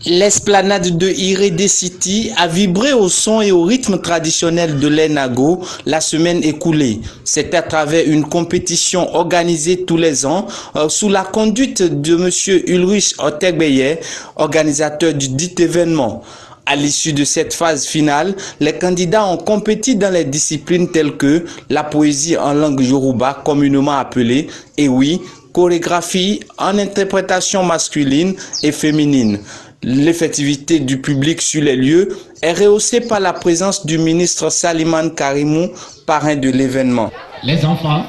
L'esplanade de Irede City a vibré au son et au rythme traditionnel de l'Enago la semaine écoulée. C'est à travers une compétition organisée tous les ans sous la conduite de M. Ulrich Otegbeye, organisateur du dit événement. À l'issue de cette phase finale, les candidats ont compéti dans les disciplines telles que la poésie en langue yoruba, communément appelée, et oui, chorégraphie en interprétation masculine et féminine. L'effectivité du public sur les lieux est rehaussée par la présence du ministre Saliman Karimou, parrain de l'événement. Les enfants,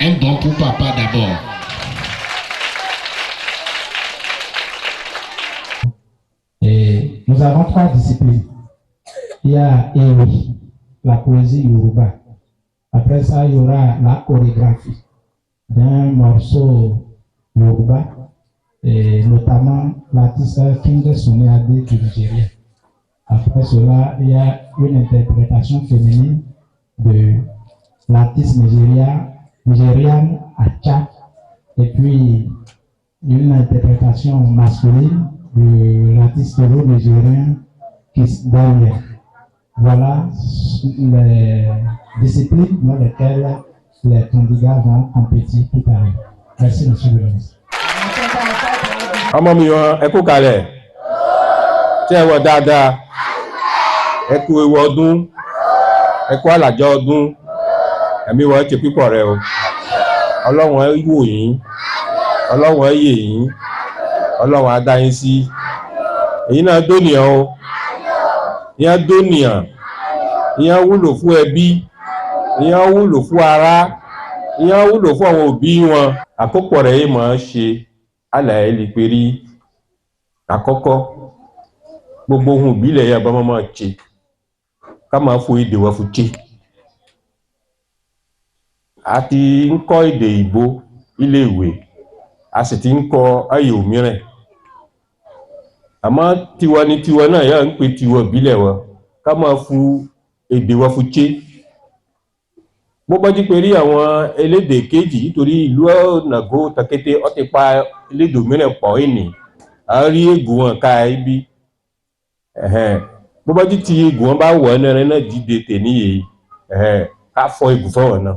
un bon pour papa d'abord. Et nous avons 3 disciplines. Il y a la poésie yoruba. Après ça, il y aura la chorégraphie d'un morceau yoruba, et notamment l'artiste King Soneade du Nigeria. Après cela, il y a une interprétation féminine de l'artiste nigériane Acha, et puis une interprétation masculine de l'artiste nigérien Kiss Daniel. Voilà les disciplines dans lesquelles les candidats vont compétir tout à l'heure. Merci, monsieur le ministre. Ọmọ mi yan ẹ kú kalẹ̀ tí ẹ wọ dáadáa ẹ kú ewu ọdún ẹ kú àlàjá ọdún ẹ̀mí wọ́n ti pípọ̀ rẹ o ọlọ́run ẹ wò yín ọlọ́run ẹ yè yín ọlọ́run á dá yín sí èyí náà dónìyàn o ìyẹn dónìyàn ìyẹn wúlò fún ẹbí ìyẹn wúlò fún ará ìyẹn wúlò fún àwọn òbí wọn àkópọ̀ rẹ̀ yìí máa ń ṣe àlàyé lè pé rí àkọ́kọ́ gbogbo ohun ìbílẹ̀ yẹn bá máa ṣe ká máa fo èdè wa fún ṣe a ti ń kọ́ èdè ìbò ilé ìwé a sì ti ń kọ́ ayé òmíràn àmọ́ tiwa ni tiwa náà yà ń pè tiwa ìbílẹ̀ wa ká máa fo èdè wa fún ṣe bó bá jí pé rí àwọn elédè kejì nítorí ìlú Nàgó Takété ó ti pa elédè mìíràn pọ̀ ìní a rí ègùn wọn ká ibi bó bá jí ti ègùn wọn bá wọ̀ ẹ́ náà dìde tè níyè ká fọ ègùn fọwọ́ náà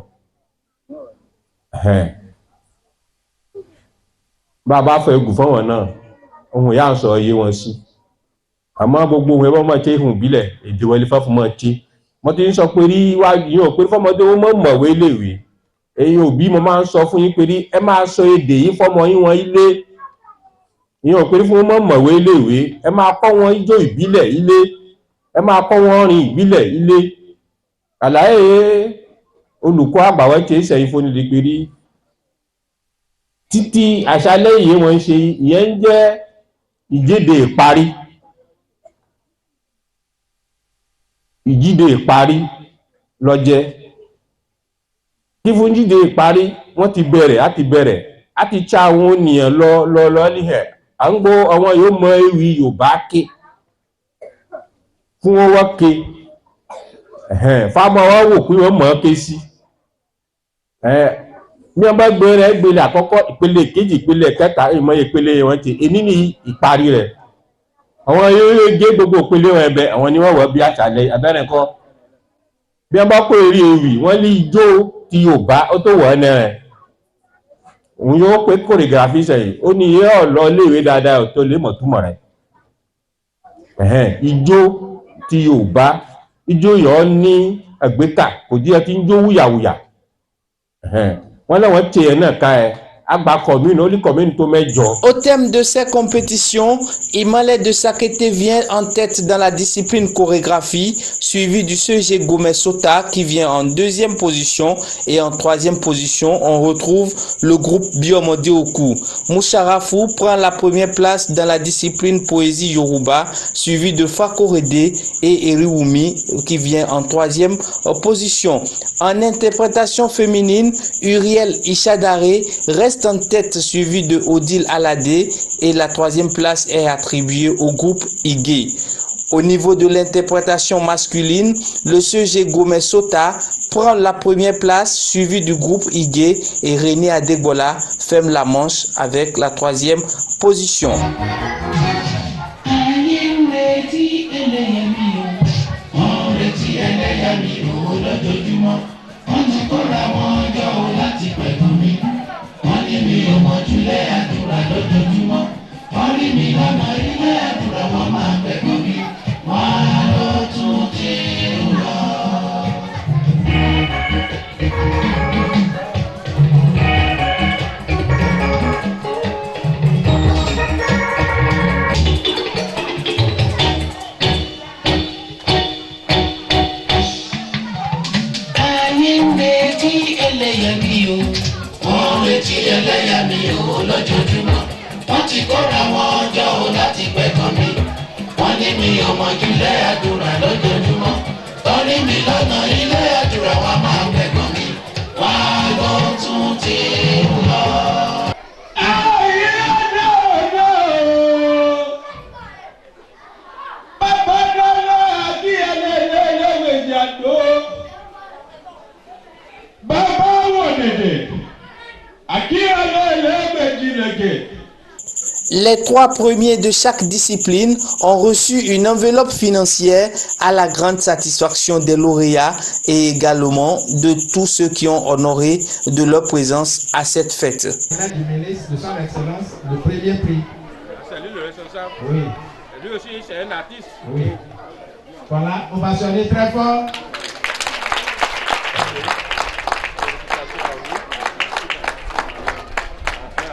bá a bá fọ ègùn fọwọ́ náà ohun yà ń sọ iye wọn sí àmọ́ gbogbo ohun ẹ bá máa ṣe ihun ìbílẹ̀ èdè wọlé fáfún máa ṣe mo ti ń sọ pé rí wá yín ò pé fọmọdé wọn mọ̀ mọ̀wé léèwé ẹ̀yin òbí mo máa ń sọ fún yín pé rí ẹ máa sọ èdè yìí fọmọ yín wọn ilé yín ò pé fún wọn mọ̀wé léèwé ẹ máa kọ́ wọn ijó ìbílẹ̀ ilé ẹ máa kọ́ wọn rìn ìbílẹ̀ ilé àlàyé olùkọ́ àgbàwẹ́ tí ìṣẹ̀yìn fún nílé pé rí títí àṣálẹ́ yìí wọ́n ń ṣe ìyẹn ń jẹ́ ìjíde ìparí lọ́jẹ́ kí fún jíde ìparí wọ́n ti bẹ̀rẹ̀ á ti cha àwọn ènìyàn lọ níhẹ̀ à ń gbọ́ àwọn yóò mọ ewì Yorùbá ké fún wọn wọ́n ké fáwọn wọn wò pé wọ́n mọ̀ ọ́ ké sí bí wọ́n bá gbélé àkọ́kọ́ ìpele kejì ìpele kẹta ìmọ̀ ìpele wọn ti èní ní ìparí rẹ̀ àwọn yóò gé gbogbo ìpele wọn ẹ̀bẹ̀ àwọn ni wọ́n wọ̀ bí àṣàlẹ̀ abẹ́rẹ́ kọ́ bí wọ́n bá kó eré ewì wọ́n lé ijó ti Yorùbá ó tó wọ̀ ẹ́nà rẹ̀ òun yóò pé choreography sẹ́yìn ó ní iye ọ̀lọ́ léèwé dáadáa tó lè mọ̀ túmọ̀ rẹ̀ ijó ti Yorùbá ijó yọ̀ ní ẹ̀gbẹ́ta kò díẹ̀ tí ń jó wúyàwúyà wọ́n lẹ́wọ̀n tiẹ̀ náà ká ẹ Au thème de ces compétitions, Imale de Sakété vient en tête dans la discipline chorégraphie, suivi du CG Gomez Sota qui vient en 2e position et en 3e position, on retrouve le groupe Biomode Oku. Moucharafou prend la première place dans la discipline poésie Yoruba, suivi de Fakorede et Eriwumi qui vient en 3e position. En interprétation féminine, Uriel Ishadare reste en tête suivi de Odile Alade et la 3e place est attribuée au groupe Igé. Au niveau de l'interprétation masculine, le CG Gomez Sota prend la première place suivi du groupe Igé et René Adegbola ferme la manche avec la 3e position. mi lọ́nà ilé àdúrà wọn máa gbẹ̀gbọ́n mi, wọn ló tún ti ń lọ. Ẹlẹ́yàmí o lójoojúmọ́, wọ́n ti kóra wọn jọ o láti gbẹ̀kọ́ mi. Wọ́n ní mi ò mọ̀ ju ilé àdúrà lójoojúmọ́, torí mi lọ́nà ilé àdúrà wọn máa gbẹ̀kọ́ mi, wọ́n ló tún ti ń lọ. Les 3 premiers de chaque discipline ont reçu une enveloppe financière à la grande satisfaction des lauréats et également de tous ceux qui ont honoré de leur présence à cette fête. Du ministre de son Excellence, le premier prix. Salut le responsable. Oui. Lui aussi, c'est un artiste. Oui. Voilà, on va sonner très fort.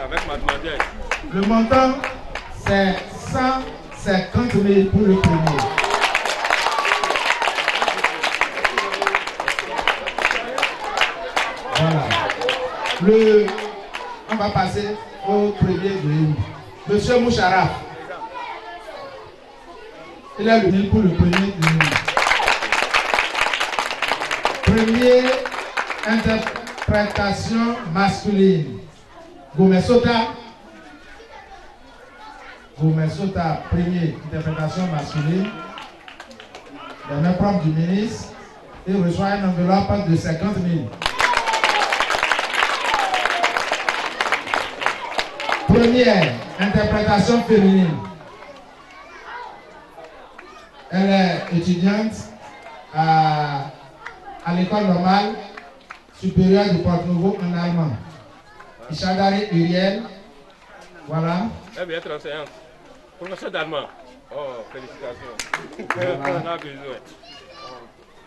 Avec mademoiselle. Le montant, c'est 150 000 pour le premier. Voilà. On va passer au premier de Monsieur Moucharaf. Il a le 1000 pour le premier de Premier interprétation masculine. Gomesota. Gomesota, premier interprétation masculine. La main propre du ministre. Il reçoit une enveloppe de 50 000. Première interprétation féminine. Elle est étudiante à l'école normale supérieure de Porto-Novo en allemand. Ishadari Uriel. Voilà. Elle vient être enseignante. Professeur d'allemand. Oh, félicitations. Voilà. On a besoin.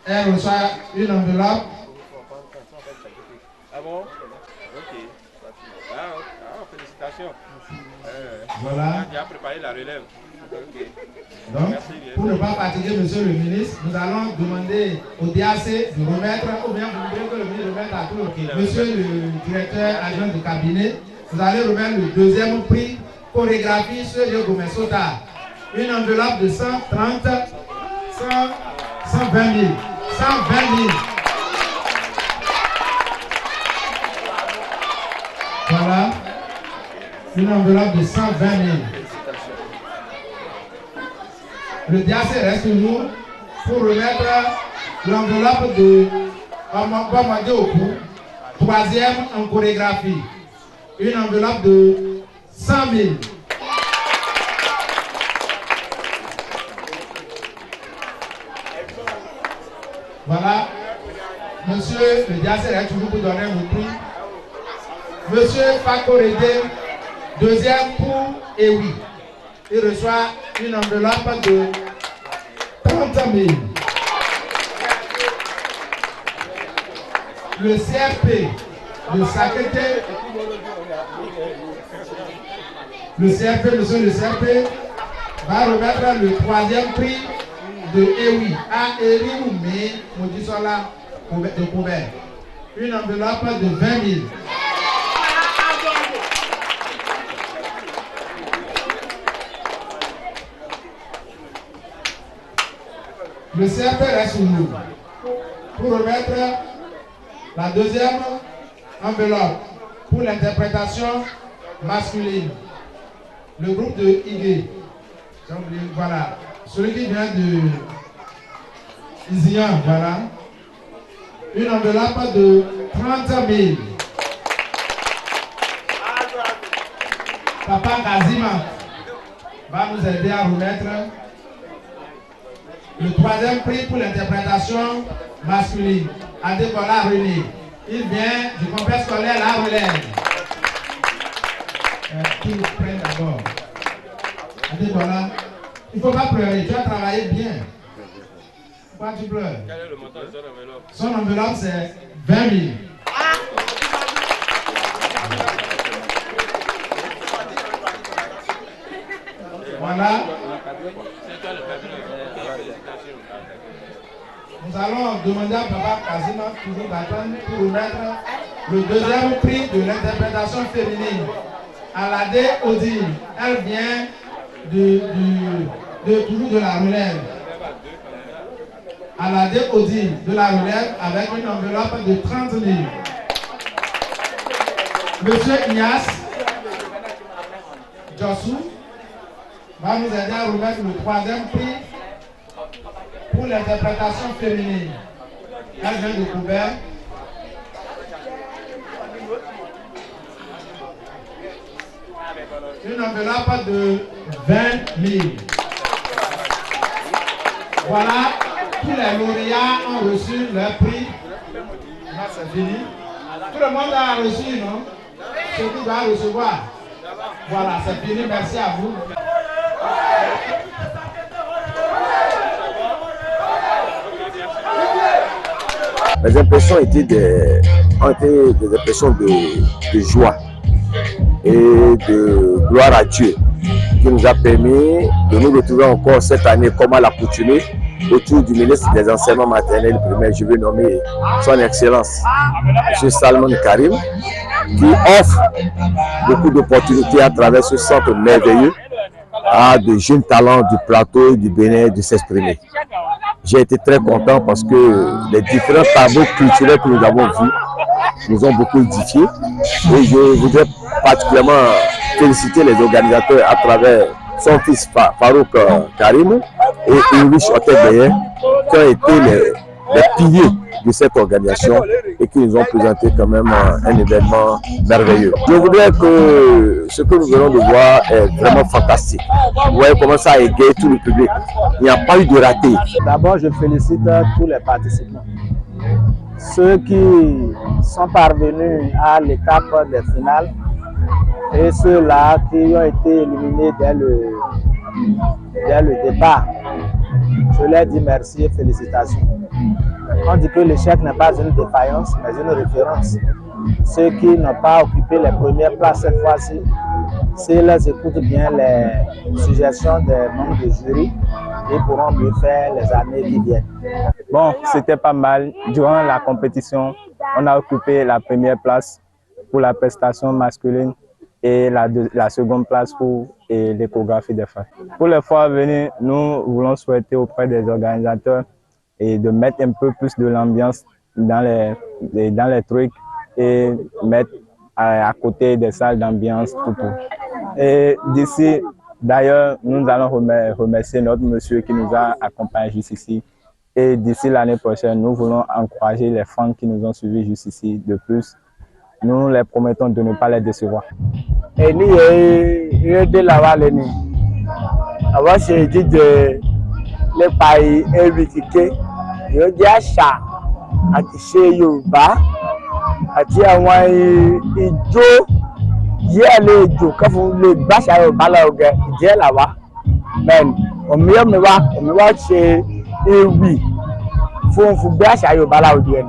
Elle reçoit une enveloppe. Ah bon? Ok. Félicitations. Voilà. On a déjà préparé la relève. Okay. Donc, merci, pour ne pas fatiguer monsieur le ministre, nous allons demander au DAC de remettre, ou bien vous voulez que le ministre remette à tout. Okay. Monsieur le directeur adjoint du cabinet, vous allez remettre le deuxième prix chorégraphie sur le Gomesota. Une enveloppe de 130, 120 000. 120 000. Voilà. Une enveloppe de 120 000. Le DAC reste toujours pour remettre l'enveloppe de Bamade Oku, troisième en chorégraphie. Une enveloppe de 100 000. Voilà. Monsieur le DAC reste toujours pour donner le prix. Monsieur Paco Redé, deuxième pour Ewi. Il reçoit une enveloppe de 30 000. Le CRP, le Sakété, monsieur le CRP, va remettre le troisième prix de Ewi à Eri Oumé Modisola de Coubert. Une enveloppe de 20 000. Le CRP reste sur nous pour remettre la deuxième enveloppe pour l'interprétation masculine. Le groupe de IG. Voilà. Celui qui vient de Isian, voilà. Une enveloppe de 30 000. Papa Kazima va nous aider à remettre le troisième prix pour l'interprétation masculine. Adébola René. Il vient du complexe scolaire La Relève. Qui nous prenne d'abord. Voilà. Il ne faut pas pleurer, tu as travaillé bien. Pourquoi tu pleures? Quel est le montant de son enveloppe? Son enveloppe, c'est 20 000. Voilà. Nous allons demander à Papa Kazima toujours d'attendre pour remettre le deuxième prix de l'interprétation féminine. Alade Odile, elle vient de Toulouse de la Relève. Alade Odile de la Relève avec une enveloppe de 30 000. Monsieur Ignace Jossou va nous aider à remettre le troisième prix pour l'interprétation féminine. Elle vient de Coubert. Une enveloppe de 20 000. Voilà, tous les lauréats ont reçu leur prix. Là, c'est fini. Tout le monde a reçu, non? Ceux qui doivent recevoir. Voilà, c'est fini. Merci à vous. Les impressions étaient des impressions de joie et de gloire à Dieu qui nous a permis de nous retrouver encore cette année comme à l'accoutumée autour du ministre des enseignements maternels et primaires. Je veux nommer son Excellence M. Salman Karim qui offre beaucoup d'opportunités à travers ce centre merveilleux à de jeunes talents du plateau et du Bénin de s'exprimer. J'ai été très content parce que les différents tableaux culturels que nous avons vus nous ont beaucoup édifiés et je voudrais particulièrement féliciter les organisateurs à travers son fils Farouk Karim et Ulrich Otebeyer qui ont été les piliers de cette organisation et qui nous ont présenté quand même un événement merveilleux. Je voudrais que ce que nous venons de voir est vraiment fantastique. Vous voyez comment ça a égayé tout le public. Il n'y a pas eu de raté. D'abord, je félicite tous les participants. Ceux qui sont parvenus à l'étape des finales et ceux-là qui ont été éliminés dès le départ. Je leur dis merci et félicitations. On dit que l'échec n'est pas une défaillance, mais une référence. Ceux qui n'ont pas occupé les premières places cette fois-ci, s'ils écoutent bien les suggestions des membres du jury, ils pourront mieux faire les années qui viennent. Bon, c'était pas mal. Durant la compétition, on a occupé la première place pour la prestation masculine et la seconde place pour l'échographie des femmes. Pour les fois à venir, nous voulons souhaiter auprès des organisateurs et de mettre un peu plus de l'ambiance dans les trucs et mettre à côté des salles d'ambiance tout. Et d'ici, d'ailleurs, nous allons remercier notre monsieur qui nous a accompagnés jusqu'ici. Et d'ici l'année prochaine, nous voulons encourager les fans qui nous ont suivis jusqu'ici. De plus, nous les promettons de ne pas les décevoir. Et nous, de la Valenie, avant j'ai dit de les pays invités, je dis à ça, à chez Yoruba, à dire à moi, il dit à l'eau, quand vous le bâchez à Balaogue, il dit là-bas, mais au mieux me va chez oui, faut bâcher à Balaogue.